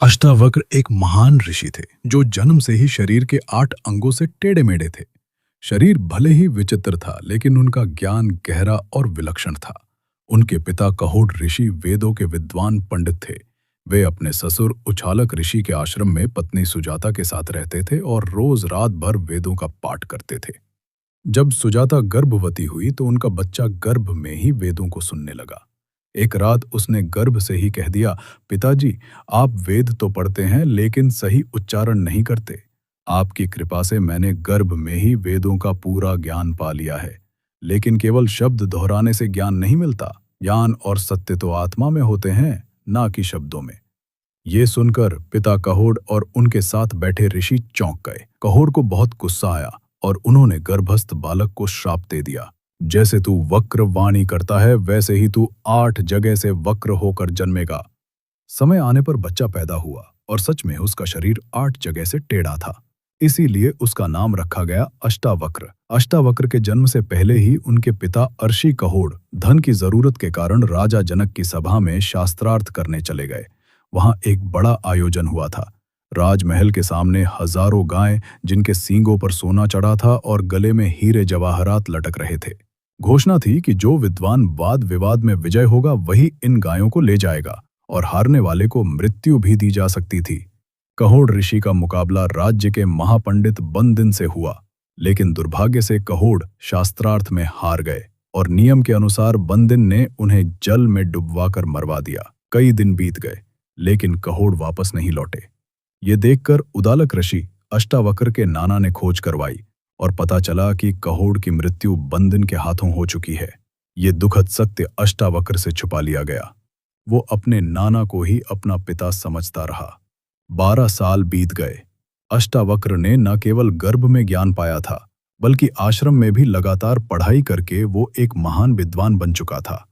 अष्टावक्र एक महान ऋषि थे जो जन्म से ही शरीर के 8 अंगों से टेढ़े मेढ़े थे। शरीर भले ही विचित्र था, लेकिन उनका ज्ञान गहरा और विलक्षण था। उनके पिता कहोड़ ऋषि वेदों के विद्वान पंडित थे। वे अपने ससुर उछालक ऋषि के आश्रम में पत्नी सुजाता के साथ रहते थे और रोज रात भर वेदों का पाठ करते थे। जब सुजाता गर्भवती हुई तो उनका बच्चा गर्भ में ही वेदों को सुनने लगा। एक रात उसने गर्भ से ही कह दिया, पिताजी, आप वेद तो पढ़ते हैं लेकिन सही उच्चारण नहीं करते। आपकी कृपा से मैंने गर्भ में ही वेदों का पूरा ज्ञान पा लिया है। लेकिन केवल शब्द दोहराने से ज्ञान नहीं मिलता। ज्ञान और सत्य तो आत्मा में होते हैं, ना कि शब्दों में। ये सुनकर पिता कहोड़ और उनके साथ बैठे ऋषि चौंक गए। कहोड़ को बहुत गुस्सा आया और उन्होंने गर्भस्थ बालक को श्राप दे दिया, जैसे तू वक्र वाणी करता है वैसे ही तू 8 जगह से वक्र होकर जन्मेगा। समय आने पर बच्चा पैदा हुआ और सच में उसका शरीर 8 जगह से टेढ़ा था। इसीलिए उसका नाम रखा गया अष्टावक्र। अष्टावक्र के जन्म से पहले ही उनके पिता अर्षि कहोड़ धन की जरूरत के कारण राजा जनक की सभा में शास्त्रार्थ करने चले गए। वहां एक बड़ा आयोजन हुआ था। राजमहल के सामने हजारों गायें जिनके सींगों पर सोना चढ़ा था और गले में हीरे जवाहरात लटक रहे थे। घोषणा थी कि जो विद्वान वाद विवाद में विजय होगा वही इन गायों को ले जाएगा और हारने वाले को मृत्यु भी दी जा सकती थी। कहोड़ ऋषि का मुकाबला राज्य के महापंडित बंदिन से हुआ, लेकिन दुर्भाग्य से कहोड़ शास्त्रार्थ में हार गए और नियम के अनुसार बंदिन ने उन्हें जल में डुबवाकर मरवा दिया। कई दिन बीत गए, लेकिन कहोड़ वापस नहीं लौटे। ये देखकर उदालक ऋषि अष्टावक्र के नाना ने खोज करवाई और पता चला कि कहोड़ की मृत्यु बंदिन के हाथों हो चुकी है। ये दुखद सत्य अष्टावक्र से छुपा लिया गया। वो अपने नाना को ही अपना पिता समझता रहा। 12 साल बीत गए। अष्टावक्र ने न केवल गर्भ में ज्ञान पाया था, बल्कि आश्रम में भी लगातार पढ़ाई करके वो एक महान विद्वान बन चुका था।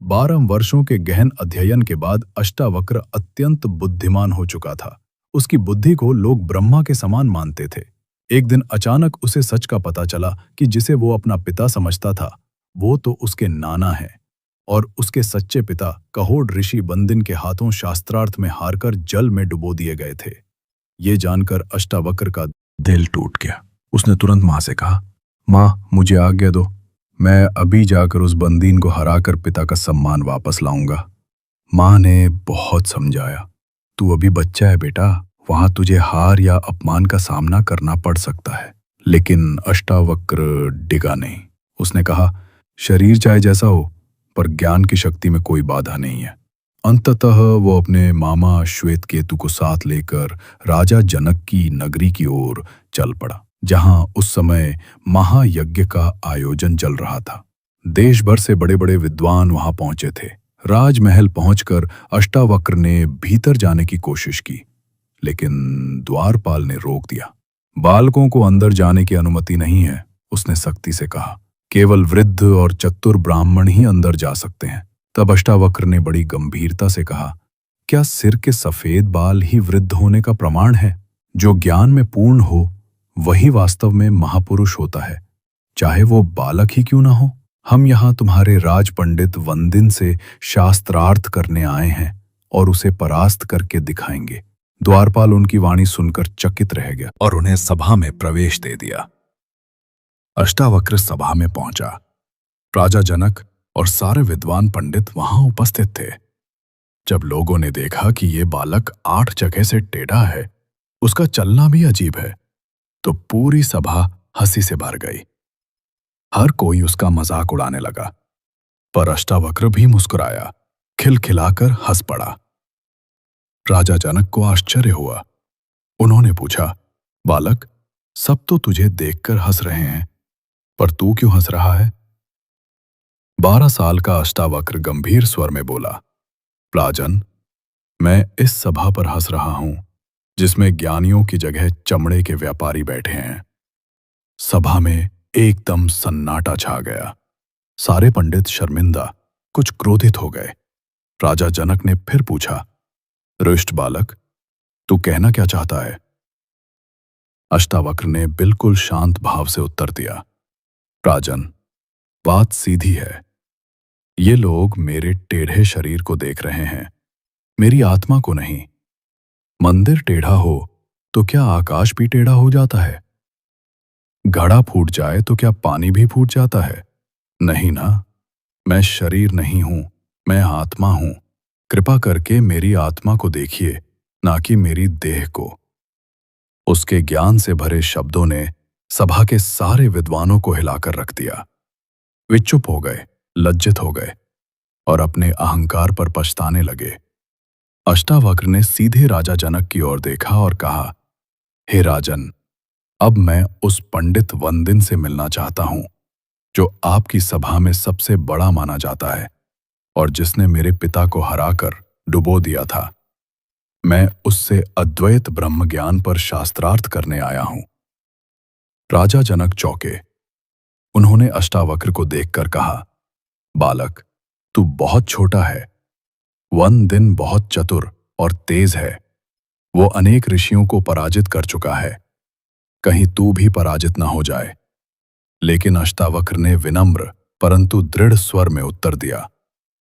12 वर्षों के गहन अध्ययन के बाद अष्टावक्र अत्यंत बुद्धिमान हो चुका था। उसकी बुद्धि को लोग ब्रह्मा के समान मानते थे। एक दिन अचानक उसे सच का पता चला कि जिसे वो अपना पिता समझता था वो तो उसके नाना है, और उसके सच्चे पिता कहोड़ ऋषि बंदिन के हाथों शास्त्रार्थ में हारकर जल में डुबो दिए गए थे। ये जानकर अष्टावक्र का दिल टूट गया। उसने तुरंत माँ से कहा, माँ, मुझे आज्ञा दो, मैं अभी जाकर उस बंदीन को हराकर पिता का सम्मान वापस लाऊंगा। माँ ने बहुत समझाया, तू अभी बच्चा है बेटा, वहां तुझे हार या अपमान का सामना करना पड़ सकता है। लेकिन अष्टावक्र डिगा नहीं। उसने कहा, शरीर चाहे जैसा हो, पर ज्ञान की शक्ति में कोई बाधा नहीं है। अंततः वो अपने मामा श्वेतकेतु को साथ लेकर राजा जनक की नगरी की ओर चल पड़ा, जहां उस समय महायज्ञ का आयोजन चल रहा था। देश भर से बड़े बड़े विद्वान वहां पहुंचे थे। राजमहल पहुंचकर अष्टावक्र ने भीतर जाने की कोशिश की, लेकिन द्वारपाल ने रोक दिया। बालकों को अंदर जाने की अनुमति नहीं है, उसने सख्ती से कहा। केवल वृद्ध और चतुर ब्राह्मण ही अंदर जा सकते हैं। तब अष्टावक्र ने बड़ी गंभीरता से कहा, क्या सिर के सफेद बाल ही वृद्ध होने का प्रमाण है? जो ज्ञान में पूर्ण हो वही वास्तव में महापुरुष होता है, चाहे वो बालक ही क्यों ना हो। हम यहाँ तुम्हारे राज पंडित वंदिन से शास्त्रार्थ करने आए हैं और उसे परास्त करके दिखाएंगे। द्वारपाल उनकी वाणी सुनकर चकित रह गया और उन्हें सभा में प्रवेश दे दिया। अष्टावक्र सभा में पहुंचा। राजा जनक और सारे विद्वान पंडित वहां उपस्थित थे। जब लोगों ने देखा कि ये बालक 8 जगह से टेढ़ा है, उसका चलना भी अजीब है, तो पूरी सभा हंसी से भर गई। हर कोई उसका मजाक उड़ाने लगा, पर अष्टावक्र भी मुस्कुराया, खिलखिलाकर हंस पड़ा। राजा जनक को आश्चर्य हुआ। उन्होंने पूछा, बालक, सब तो तुझे देखकर हंस रहे हैं, पर तू क्यों हंस रहा है? 12 साल का अष्टावक्र गंभीर स्वर में बोला, राजन, मैं इस सभा पर हंस रहा हूं जिसमें ज्ञानियों की जगह चमड़े के व्यापारी बैठे हैं। सभा में एकदम सन्नाटा छा गया। सारे पंडित शर्मिंदा, कुछ क्रोधित हो गए। राजा जनक ने फिर पूछा, रुष्ट बालक, तू कहना क्या चाहता है? अष्टावक्र ने बिल्कुल शांत भाव से उत्तर दिया, राजन, बात सीधी है। ये लोग मेरे टेढ़े शरीर को देख रहे हैं, मेरी आत्मा को नहीं। मंदिर टेढ़ा हो तो क्या आकाश भी टेढ़ा हो जाता है? घड़ा फूट जाए तो क्या पानी भी फूट जाता है? नहीं ना। मैं शरीर नहीं हूं, मैं आत्मा हूं। कृपा करके मेरी आत्मा को देखिए, ना कि मेरी देह को। उसके ज्ञान से भरे शब्दों ने सभा के सारे विद्वानों को हिलाकर रख दिया। वे चुप हो गए, लज्जित हो गए और अपने अहंकार पर पछताने लगे। अष्टावक्र ने सीधे राजा जनक की ओर देखा और कहा, हे राजन, अब मैं उस पंडित वंदिन से मिलना चाहता हूं, जो आपकी सभा में सबसे बड़ा माना जाता है और जिसने मेरे पिता को हराकर डुबो दिया था। मैं उससे अद्वैत ब्रह्म ज्ञान पर शास्त्रार्थ करने आया हूं। राजा जनक चौंके। उन्होंने अष्टावक्र को देखकर कहा, बालक, तू बहुत छोटा है। वंदिन बहुत चतुर और तेज है। वो अनेक ऋषियों को पराजित कर चुका है। कहीं तू भी पराजित न हो जाए। लेकिन अष्टावक्र ने विनम्र परंतु दृढ़ स्वर में उत्तर दिया,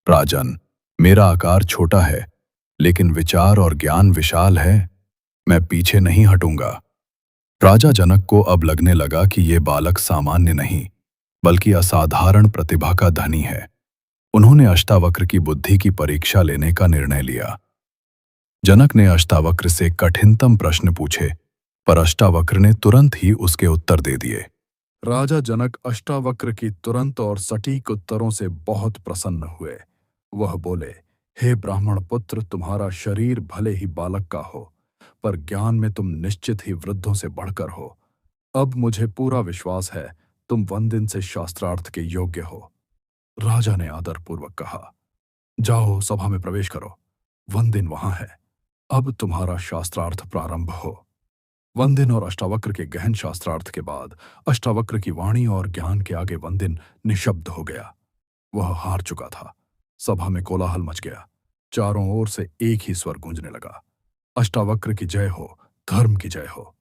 राजन, मेरा आकार छोटा है, लेकिन विचार और ज्ञान विशाल है। मैं पीछे नहीं हटूंगा। राजा जनक को अब लगने लगा कि ये बालक सामान्य नहीं, बल्कि असाधारण प्रतिभा का धनी है। उन्होंने अष्टावक्र की बुद्धि की परीक्षा लेने का निर्णय लिया। जनक ने अष्टावक्र से कठिनतम प्रश्न पूछे, पर अष्टावक्र ने तुरंत ही उसके उत्तर दे दिए। राजा जनक अष्टावक्र की तुरंत और सटीक उत्तरों से बहुत प्रसन्न हुए। वह बोले, हे ब्राह्मण पुत्र, तुम्हारा शरीर भले ही बालक का हो, पर ज्ञान में तुम निश्चित ही वृद्धों से बढ़कर हो। अब मुझे पूरा विश्वास है तुम वंदिन से शास्त्रार्थ के योग्य हो। राजा ने आदरपूर्वक कहा, जाओ सभा में प्रवेश करो। वंदिन वहां है। अब तुम्हारा शास्त्रार्थ प्रारंभ हो। वंदिन और अष्टावक्र के गहन शास्त्रार्थ के बाद अष्टावक्र की वाणी और ज्ञान के आगे वंदिन निशब्द हो गया। वह हार चुका था। सभा में कोलाहल मच गया। चारों ओर से एक ही स्वर गूंजने लगा, अष्टावक्र की जय हो, धर्म की जय हो।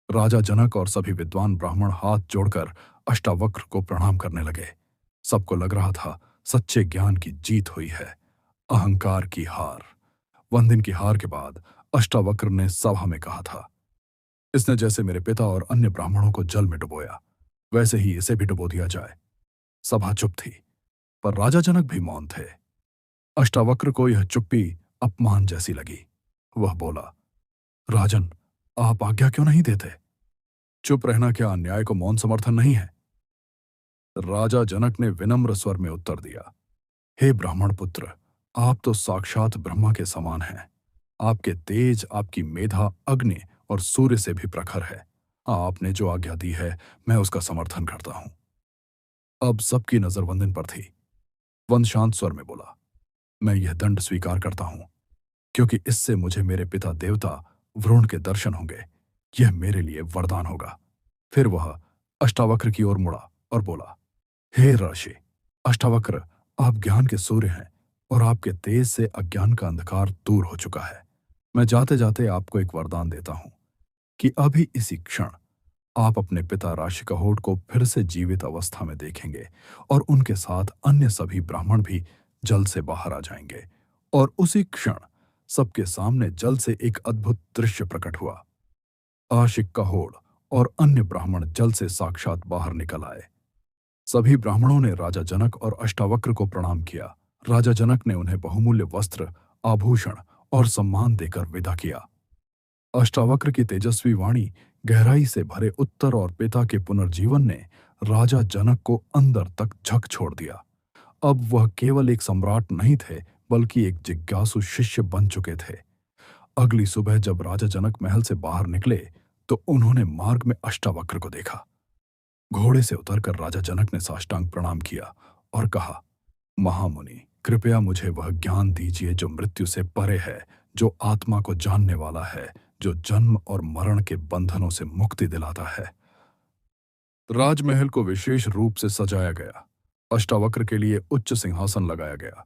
राजा जनक और सभी विद्वान ब्राह्मण हाथ जोड़कर अष्टावक्र को प्रणाम करने लगे। सबको लग रहा था सच्चे ज्ञान की जीत हुई है, अहंकार की हार। वंदिन की हार के बाद अष्टावक्र ने सभा में कहा था, इसने जैसे मेरे पिता और अन्य ब्राह्मणों को जल में डुबोया, वैसे ही इसे भी डुबो दिया जाए। सभा चुप थी, पर राजा जनक भी मौन थे। अष्टावक्र को यह चुप्पी अपमान जैसी लगी। वह बोला, राजन, आप आज्ञा क्यों नहीं देते? चुप रहना क्या अन्याय को मौन समर्थन नहीं है? राजा जनक ने विनम्र स्वर में उत्तर दिया, हे ब्राह्मण पुत्र, आप तो साक्षात ब्रह्मा के समान हैं। आपके तेज, आपकी मेधा अग्नि और सूर्य से भी प्रखर है। आपने जो आज्ञा दी है, मैं उसका समर्थन करता हूं। अब सबकी नजर वंदिन पर थी। वंद शांत स्वर में बोला, मैं यह दंड स्वीकार करता हूं, क्योंकि इससे मुझे मेरे पिता देवता वरुण के दर्शन होंगे। यह मेरे लिए वरदान होगा। फिर वह अष्टावक्र की ओर मुड़ा और बोला, हे ऋषि अष्टावक्र, आप ज्ञान के सूर्य हैं और आपके तेज से अज्ञान का अंधकार दूर हो चुका है। मैं जाते जाते आपको एक वरदान देता हूं कि अभी इसी क्षण आप अपने पिता राशिकहोट को फिर से जीवित अवस्था में देखेंगे और उनके साथ अन्य सभी ब्राह्मण भी जल से बाहर आ जाएंगे। और उसी क्षण सबके सामने जल से एक अद्भुत दृश्य प्रकट हुआ। आशिक कहोड़ और अन्य ब्राह्मण जल से साक्षात बाहर निकल आए। सभी ब्राह्मणों ने राजा जनक और अष्टावक्र को प्रणाम किया। राजा जनक ने उन्हें बहुमूल्य वस्त्र, आभूषण और सम्मान देकर विदा किया। अष्टावक्र की तेजस्वी वाणी, गहराई से भरे उत्तर और पिता के पुनर्जीवन ने राजा जनक को अंदर तक झक छोड़ दिया। अब वह केवल एक सम्राट नहीं थे, बल्कि एक जिज्ञासु शिष्य बन चुके थे। अगली सुबह जब राजा जनक महल से बाहर निकले, तो उन्होंने मार्ग में अष्टावक्र को देखा। घोड़े से उतरकर राजा जनक ने साष्टांग प्रणाम किया और कहा, महामुनि, कृपया मुझे वह ज्ञान दीजिए जो मृत्यु से परे है, जो आत्मा को जानने वाला है, जो जन्म और मरण के बंधनों से मुक्ति दिलाता है। राजमहल को विशेष रूप से सजाया गया। अष्टावक्र के लिए उच्च सिंहासन लगाया गया।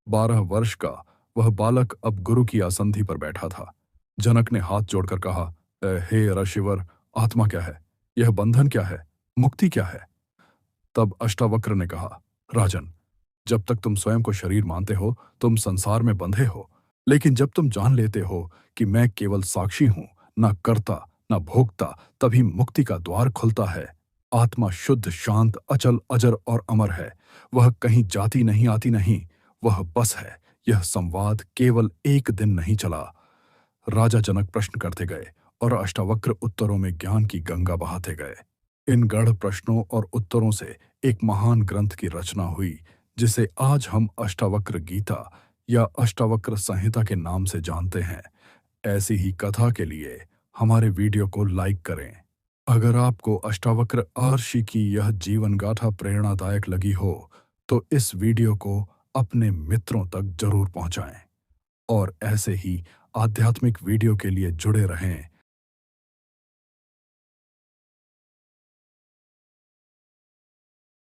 12 वर्ष का वह बालक अब गुरु की आसंधि पर बैठा था। जनक ने हाथ जोड़कर कहा, हे ऋषिवर, आत्मा क्या है? यह बंधन क्या है? मुक्ति क्या है? तब अष्टावक्र ने कहा, राजन, जब तक तुम स्वयं को शरीर मानते हो, तुम संसार में बंधे हो। लेकिन जब तुम जान लेते हो कि मैं केवल साक्षी हूं, ना कर्ता ना भोक्ता, तभी मुक्ति का द्वार खुलता है। आत्मा शुद्ध, शांत, अचल, अजर और अमर है। वह कहीं जाती नहीं, आती नहीं, वह बस है। यह संवाद केवल एक दिन नहीं चला। राजा जनक प्रश्न करते गए और अष्टावक्र उत्तरों में ज्ञान की गंगा बहाते गए। इन गढ़ प्रश्नों और उत्तरों से एक महान ग्रंथ की रचना हुई, जिसे आज हम अष्टावक्र गीता या अष्टावक्र संहिता के नाम से जानते हैं। ऐसी ही कथा के लिए हमारे वीडियो को लाइक करें। अगर आपको अष्टावक्र महर्षि की यह जीवन गाथा प्रेरणादायक लगी हो, तो इस वीडियो को अपने मित्रों तक जरूर पहुंचाएं और ऐसे ही आध्यात्मिक वीडियो के लिए जुड़े रहें